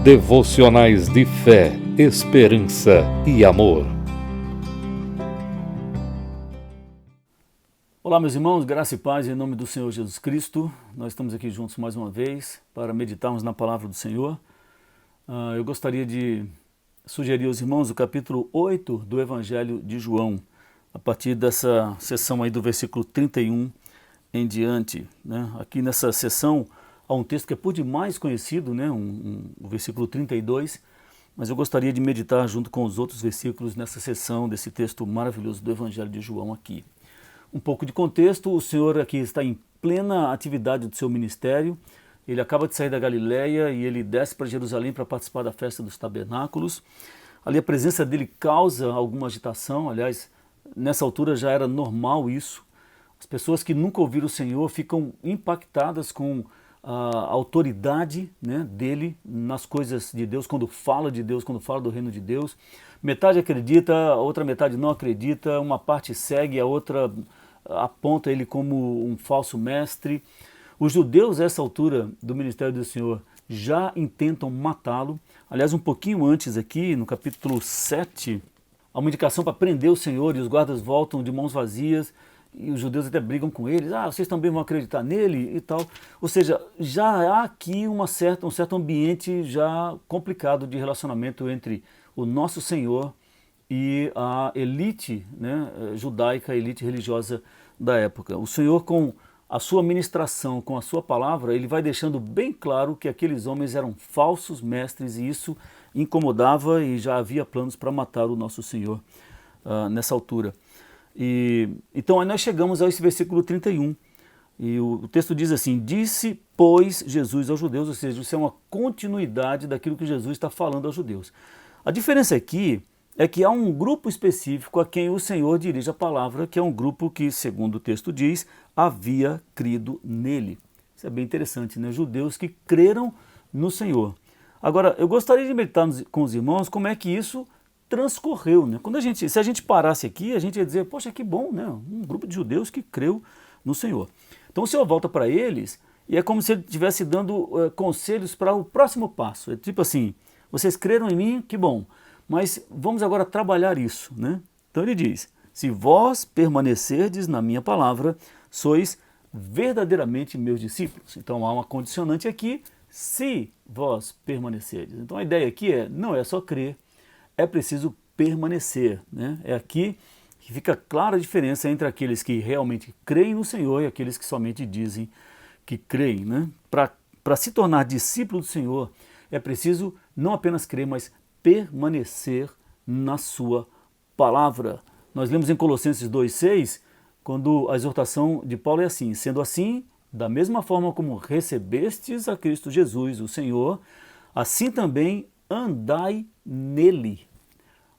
Devocionais de fé, esperança e amor. Olá, meus irmãos, graça e paz em nome do Senhor Jesus Cristo. Nós estamos aqui juntos mais uma vez para meditarmos na palavra do Senhor. Eu gostaria de sugerir aos irmãos o capítulo 8 do Evangelho de João, a partir dessa sessão aí do versículo 31 em diante, né? Aqui nessa sessão há um texto que é por demais conhecido, né? O versículo 32, mas eu gostaria de meditar junto com os outros versículos nessa sessão desse texto maravilhoso do Evangelho de João aqui. Um pouco de contexto: o Senhor aqui está em plena atividade do seu ministério. Ele acaba de sair da Galileia e ele desce para Jerusalém para participar da festa dos tabernáculos. Ali a presença dele causa alguma agitação, aliás, nessa altura já era normal isso. As pessoas que nunca ouviram o Senhor ficam impactadas com a autoridade, né, dele nas coisas de Deus, quando fala de Deus, quando fala do reino de Deus. Metade acredita, a outra metade não acredita, uma parte segue, a outra aponta ele como um falso mestre. Os judeus, a essa altura do ministério do Senhor, já intentam matá-lo. Aliás, um pouquinho antes aqui, no capítulo 7, há uma indicação para prender o Senhor e os guardas voltam de mãos vazias e os judeus até brigam com eles. Vocês também vão acreditar nele e tal. Ou seja, já há aqui um certo ambiente já complicado de relacionamento entre o nosso Senhor e a elite, né, judaica, a elite religiosa da época. O Senhor, com a sua ministração, com a sua palavra, ele vai deixando bem claro que aqueles homens eram falsos mestres e isso incomodava e já havia planos para matar o nosso Senhor nessa altura. Então aí nós chegamos a esse versículo 31 e o texto diz assim: disse, pois, Jesus aos judeus, ou seja, isso é uma continuidade daquilo que Jesus está falando aos judeus. A diferença aqui é que há um grupo específico a quem o Senhor dirige a palavra, que é um grupo que, segundo o texto diz, havia crido nele. Isso é bem interessante, né? Judeus que creram no Senhor. Agora, eu gostaria de meditar com os irmãos como é que isso transcorreu, né? Se a gente parasse aqui, a gente ia dizer, poxa, que bom, né? Um grupo de judeus que creu no Senhor. Então o Senhor volta para eles e é como se ele estivesse dando conselhos para o próximo passo. É tipo assim: vocês creram em mim, que bom, mas vamos agora trabalhar isso, né? Então ele diz: se vós permanecerdes na minha palavra, sois verdadeiramente meus discípulos. Então há uma condicionante aqui: se vós permanecerdes. Então a ideia aqui não é só crer, é preciso permanecer, né? É aqui que fica clara a diferença entre aqueles que realmente creem no Senhor e aqueles que somente dizem que creem, né? Para se tornar discípulo do Senhor, é preciso não apenas crer, mas permanecer na sua palavra. Nós lemos em Colossenses 2,6, quando a exortação de Paulo é assim: sendo assim, da mesma forma como recebestes a Cristo Jesus, o Senhor, assim também andai nele.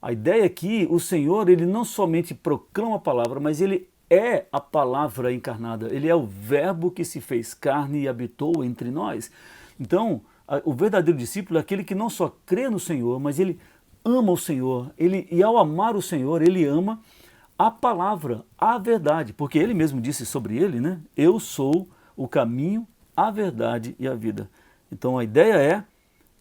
A ideia aqui, o Senhor, ele não somente proclama a palavra, mas ele é a palavra encarnada. Ele é o verbo que se fez carne e habitou entre nós. Então, o verdadeiro discípulo é aquele que não só crê no Senhor, mas ele ama o Senhor. E ao amar o Senhor, ele ama a palavra, a verdade. Porque ele mesmo disse sobre ele, né? Eu sou o caminho, a verdade e a vida. Então a ideia é: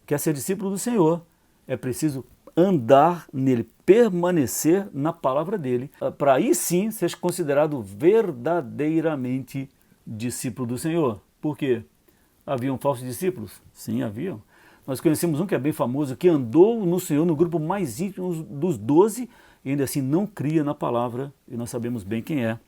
quer ser discípulo do Senhor, é preciso andar nele, permanecer na palavra dele, para aí sim ser considerado verdadeiramente discípulo do Senhor. Por quê? Haviam falsos discípulos? Sim, haviam. Nós conhecemos um que é bem famoso, que andou no Senhor no grupo mais íntimo dos 12 e ainda assim não cria na palavra, e nós sabemos bem quem é,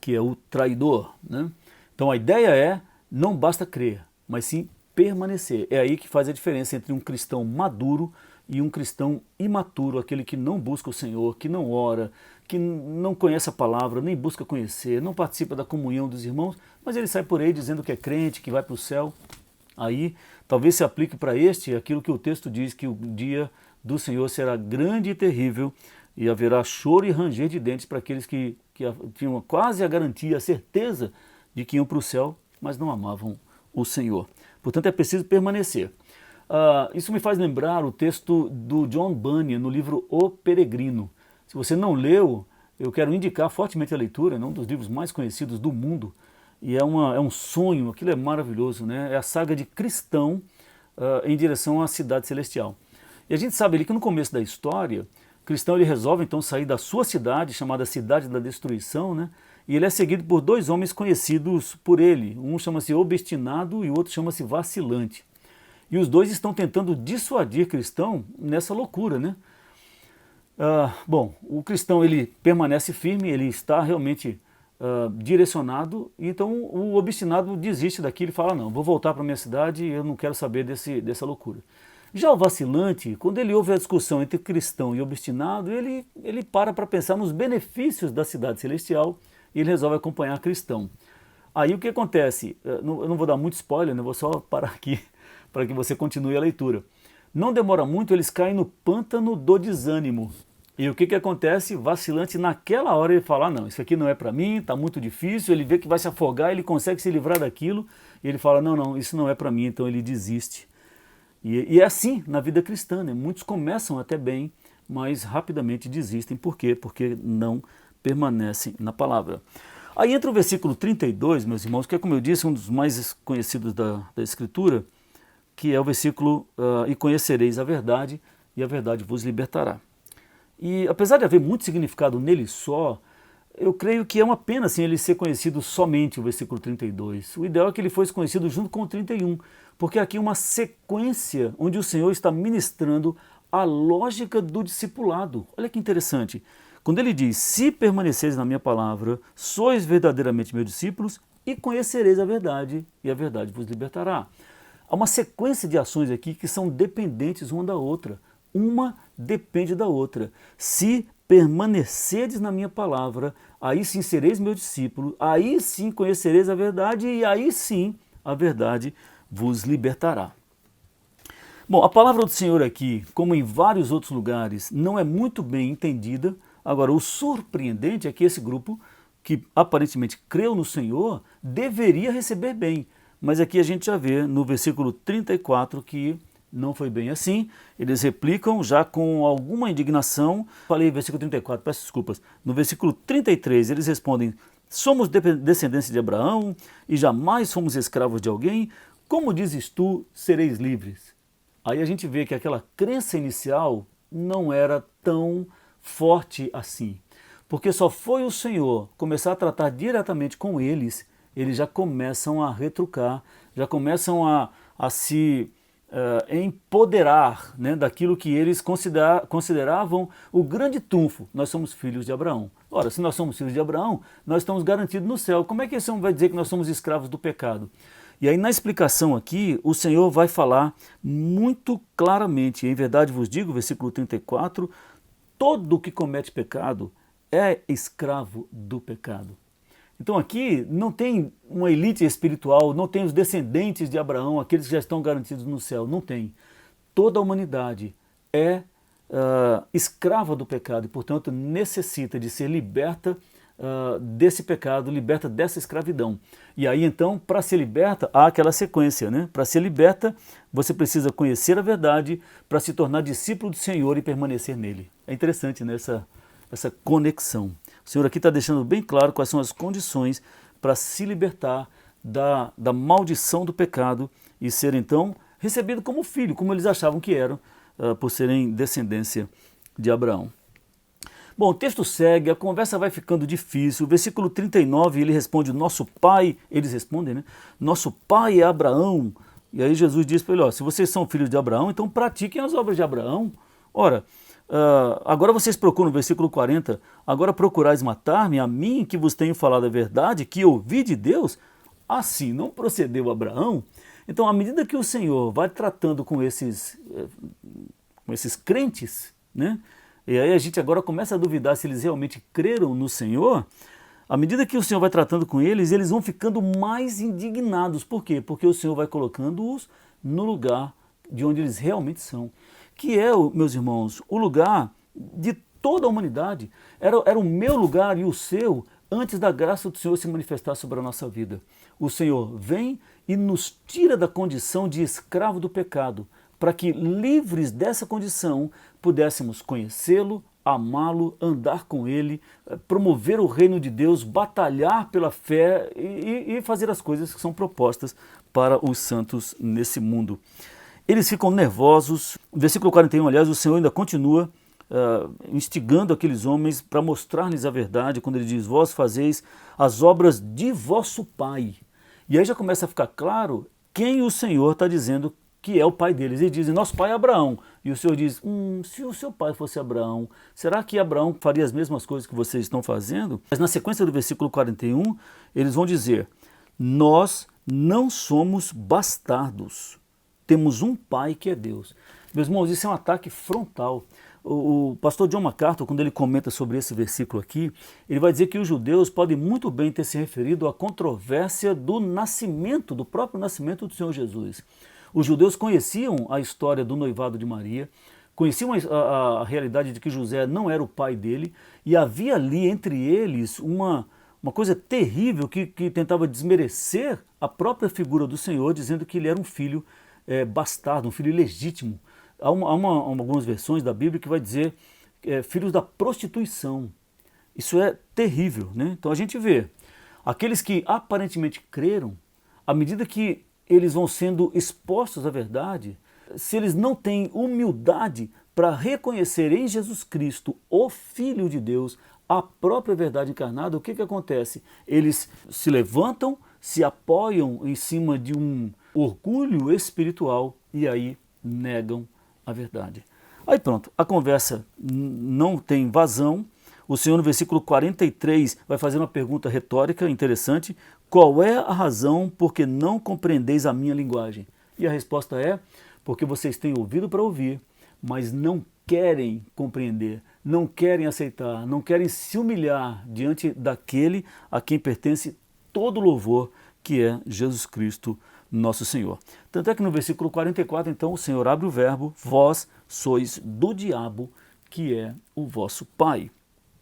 que é o traidor, né? Então a ideia é: não basta crer, mas sim permanecer. É aí que faz a diferença entre um cristão maduro e um cristão imaturo, aquele que não busca o Senhor, que não ora, que não conhece a palavra, nem busca conhecer, não participa da comunhão dos irmãos, mas ele sai por aí dizendo que é crente, que vai para o céu. Aí talvez se aplique para este aquilo que o texto diz, que o dia do Senhor será grande e terrível e haverá choro e ranger de dentes para aqueles que tinham quase a garantia, a certeza de que iam para o céu, mas não amavam o Senhor. Portanto, é preciso permanecer. Isso me faz lembrar o texto do John Bunyan no livro O Peregrino. Se você não leu, eu quero indicar fortemente a leitura, é um dos livros mais conhecidos do mundo, e é um sonho, aquilo é maravilhoso, né? É a saga de cristão em direção à cidade celestial. E a gente sabe ali que no começo da história, o cristão ele resolve então sair da sua cidade, chamada Cidade da Destruição, né? E ele é seguido por dois homens conhecidos por ele. Um chama-se Obstinado e o outro chama-se Vacilante. E os dois estão tentando dissuadir cristão nessa loucura, né? Bom, o cristão ele permanece firme, ele está realmente direcionado, então o obstinado desiste daquilo e fala, não, vou voltar para a minha cidade e eu não quero saber dessa loucura. Já o vacilante, quando ele ouve a discussão entre cristão e obstinado, ele para pensar nos benefícios da cidade celestial e ele resolve acompanhar cristão. Aí o que acontece? Eu não vou dar muito spoiler, né? Vou só parar aqui para que você continue a leitura. Não demora muito, eles caem no pântano do desânimo. E o que acontece? Vacilante, naquela hora ele fala, não, isso aqui não é para mim, está muito difícil, ele vê que vai se afogar, ele consegue se livrar daquilo, e ele fala, não, isso não é para mim, então ele desiste. E é assim na vida cristã, né? Muitos começam até bem, mas rapidamente desistem. Por quê? Porque não permanecem na palavra. Aí entra o versículo 32, meus irmãos, que é, como eu disse, um dos mais conhecidos da Escritura, que é o versículo, e conhecereis a verdade, e a verdade vos libertará. E apesar de haver muito significado nele só, eu creio que é uma pena assim, ele ser conhecido somente o versículo 32. O ideal é que ele fosse conhecido junto com o 31, porque aqui é uma sequência onde o Senhor está ministrando a lógica do discipulado. Olha que interessante. Quando ele diz, se permaneceres na minha palavra, sois verdadeiramente meus discípulos e conhecereis a verdade, e a verdade vos libertará. Há uma sequência de ações aqui que são dependentes uma da outra. Uma depende da outra. Se permaneceres na minha palavra, aí sim sereis meu discípulo, aí sim conhecereis a verdade e aí sim a verdade vos libertará. Bom, a palavra do Senhor aqui, como em vários outros lugares, não é muito bem entendida. Agora, o surpreendente é que esse grupo, que aparentemente creu no Senhor, deveria receber bem. Mas aqui a gente já vê no versículo 34 que não foi bem assim. Eles replicam já com alguma indignação. Falei versículo 34, peço desculpas. No versículo 33 eles respondem, somos descendentes de Abraão e jamais fomos escravos de alguém. Como dizes tu, sereis livres? Aí a gente vê que aquela crença inicial não era tão forte assim. Porque só foi o Senhor começar a tratar diretamente com eles já começam a retrucar, já começam a se empoderar, né, daquilo que eles consideravam o grande trunfo. Nós somos filhos de Abraão. Ora, se nós somos filhos de Abraão, nós estamos garantidos no céu. Como é que esse homem vai dizer que nós somos escravos do pecado? E aí na explicação aqui, o Senhor vai falar muito claramente, em verdade vos digo, versículo 34, todo que comete pecado é escravo do pecado. Então aqui não tem uma elite espiritual, não tem os descendentes de Abraão, aqueles que já estão garantidos no céu, não tem. Toda a humanidade é escrava do pecado e, portanto, necessita de ser liberta desse pecado, liberta dessa escravidão. E aí então, para ser liberta, há aquela sequência, né? Para ser liberta, você precisa conhecer a verdade para se tornar discípulo do Senhor e permanecer nele. É interessante, né, essa conexão. O Senhor aqui está deixando bem claro quais são as condições para se libertar da maldição do pecado e ser então recebido como filho, como eles achavam que eram, por serem descendência de Abraão. Bom, o texto segue, a conversa vai ficando difícil. O versículo 39, ele responde, nosso pai, eles respondem, né? Nosso pai é Abraão. E aí Jesus diz para ele, ó, se vocês são filhos de Abraão, então pratiquem as obras de Abraão. Ora, agora vocês procuram, no versículo 40, agora procurais matar-me, a mim que vos tenho falado a verdade, que ouvi de Deus, assim não procedeu Abraão? Então, à medida que o Senhor vai tratando com esses crentes, né? E aí a gente agora começa a duvidar se eles realmente creram no Senhor. À medida que o Senhor vai tratando com eles, eles vão ficando mais indignados. Por quê? Porque o Senhor vai colocando-os no lugar de onde eles realmente são. Que é, meus irmãos, o lugar de toda a humanidade. Era o meu lugar e o seu antes da graça do Senhor se manifestar sobre a nossa vida. O Senhor vem e nos tira da condição de escravo do pecado, para que, livres dessa condição, pudéssemos conhecê-lo, amá-lo, andar com ele, promover o reino de Deus, batalhar pela fé e fazer as coisas que são propostas para os santos nesse mundo. eles ficam nervosos. No versículo 41, aliás, o Senhor ainda continua instigando aqueles homens para mostrar-lhes a verdade, quando ele diz: vós fazeis as obras de vosso pai. E aí já começa a ficar claro quem o Senhor está dizendo que é o pai deles. Eles dizem: nosso pai é Abraão. E o Senhor diz: se o seu pai fosse Abraão, será que Abraão faria as mesmas coisas que vocês estão fazendo? Mas na sequência do versículo 41, eles vão dizer: nós não somos bastardos, temos um pai que é Deus. Meus irmãos, isso é um ataque frontal. O pastor John MacArthur, quando ele comenta sobre esse versículo aqui, ele vai dizer que os judeus podem muito bem ter se referido à controvérsia do nascimento, do próprio nascimento do Senhor Jesus. Os judeus conheciam a história do noivado de Maria, conheciam a realidade de que José não era o pai dele, e havia ali entre eles uma coisa terrível que tentava desmerecer a própria figura do Senhor, dizendo que ele era um filho bastardo, um filho ilegítimo. Há algumas versões da Bíblia que vai dizer filhos da prostituição. Isso é terrível, né? Então a gente vê aqueles que aparentemente creram, à medida que eles vão sendo expostos à verdade, se eles não têm humildade para reconhecer em Jesus Cristo o Filho de Deus, a própria verdade encarnada, o que acontece? Eles se levantam, se apoiam em cima de um orgulho espiritual e aí negam a verdade. Aí pronto, a conversa não tem vazão. O Senhor no versículo 43 vai fazer uma pergunta retórica interessante: qual é a razão por que não compreendeis a minha linguagem? E a resposta é: porque vocês têm ouvido para ouvir, mas não querem compreender, não querem aceitar, não querem se humilhar diante daquele a quem pertence todo louvor, que é Jesus Cristo, nosso Senhor. Tanto é que no versículo 44, então, o Senhor abre o verbo: vós sois do diabo, que é o vosso pai.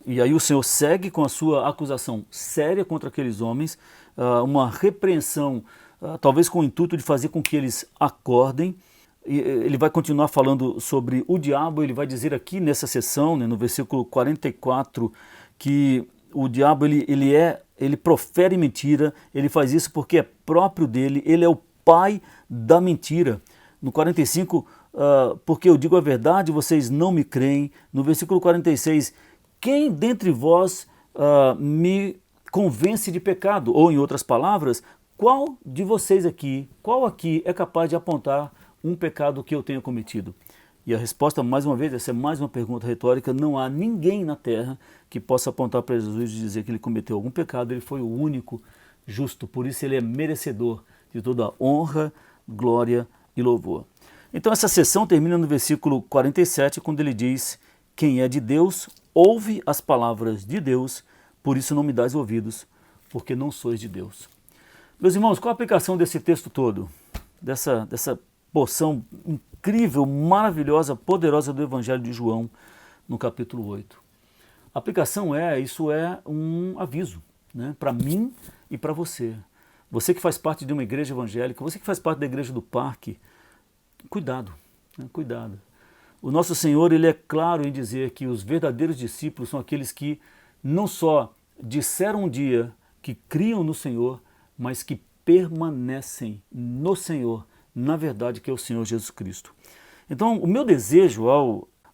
E aí o Senhor segue com a sua acusação séria contra aqueles homens, uma repreensão, talvez com o intuito de fazer com que eles acordem. E ele vai continuar falando sobre o diabo. Ele vai dizer aqui nessa sessão, né, no versículo 44, que o diabo ele profere mentira, ele faz isso porque é próprio dele, ele é o pai da mentira. No 45, porque eu digo a verdade, vocês não me creem. No versículo 46, quem dentre vós me convence de pecado? Ou em outras palavras, qual de vocês aqui, qual aqui é capaz de apontar um pecado que eu tenha cometido? E a resposta, mais uma vez, essa é mais uma pergunta retórica: não há ninguém na terra que possa apontar para Jesus e dizer que ele cometeu algum pecado. Ele foi o único justo, por isso ele é merecedor de toda honra, glória e louvor. Então essa sessão termina no versículo 47, quando ele diz: quem é de Deus, ouve as palavras de Deus, por isso não me dás ouvidos, porque não sois de Deus. Meus irmãos, qual a aplicação desse texto todo? Dessa porção incrível, maravilhosa, poderosa do Evangelho de João, no capítulo 8. A aplicação isso é um aviso, né, para mim e para você. Você que faz parte de uma igreja evangélica, você que faz parte da igreja do Parque, cuidado, né, cuidado. O nosso Senhor, ele é claro em dizer que os verdadeiros discípulos são aqueles que não só disseram um dia que criam no Senhor, mas que permanecem no Senhor, na verdade que é o Senhor Jesus Cristo. Então, o meu desejo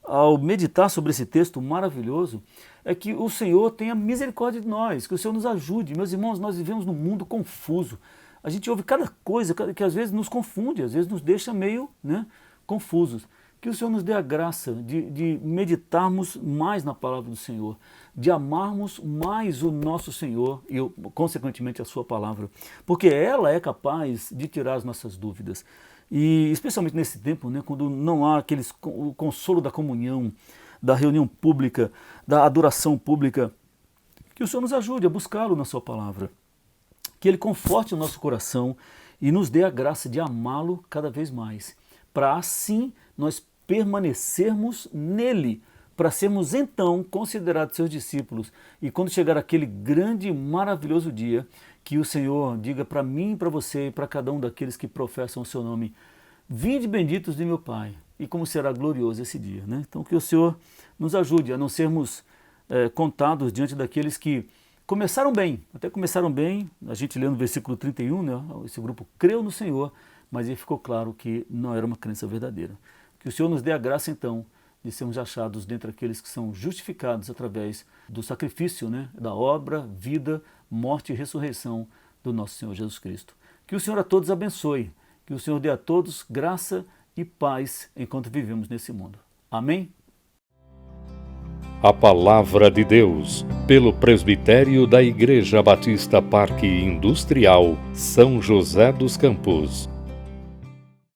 ao meditar sobre esse texto maravilhoso é que o Senhor tenha misericórdia de nós, que o Senhor nos ajude. Meus irmãos, nós vivemos num mundo confuso. A gente ouve cada coisa que às vezes nos confunde, às vezes nos deixa meio, né, confusos. Que o Senhor nos dê a graça de meditarmos mais na palavra do Senhor, de amarmos mais o nosso Senhor e, consequentemente, a sua palavra, porque ela é capaz de tirar as nossas dúvidas. E especialmente nesse tempo, né, quando não há o consolo da comunhão, da reunião pública, da adoração pública, que o Senhor nos ajude a buscá-lo na sua palavra, que Ele conforte o nosso coração e nos dê a graça de amá-lo cada vez mais, para assim nós permanecermos nele, para sermos então considerados seus discípulos. E quando chegar aquele grande e maravilhoso dia, que o Senhor diga para mim, para você e para cada um daqueles que professam o seu nome: vinde benditos de meu Pai. E como será glorioso esse dia, né? Então que o Senhor nos ajude a não sermos contados diante daqueles que começaram bem, até começaram bem. A gente lê no versículo 31, né? Esse grupo creu no Senhor, mas aí ficou claro que não era uma crença verdadeira. Que o Senhor nos dê a graça, então, de sermos achados dentre aqueles que são justificados através do sacrifício, da obra, vida, morte e ressurreição do nosso Senhor Jesus Cristo. Que o Senhor a todos abençoe, que o Senhor dê a todos graça e paz enquanto vivemos nesse mundo. Amém? A Palavra de Deus, pelo presbitério da Igreja Batista Parque Industrial, São José dos Campos.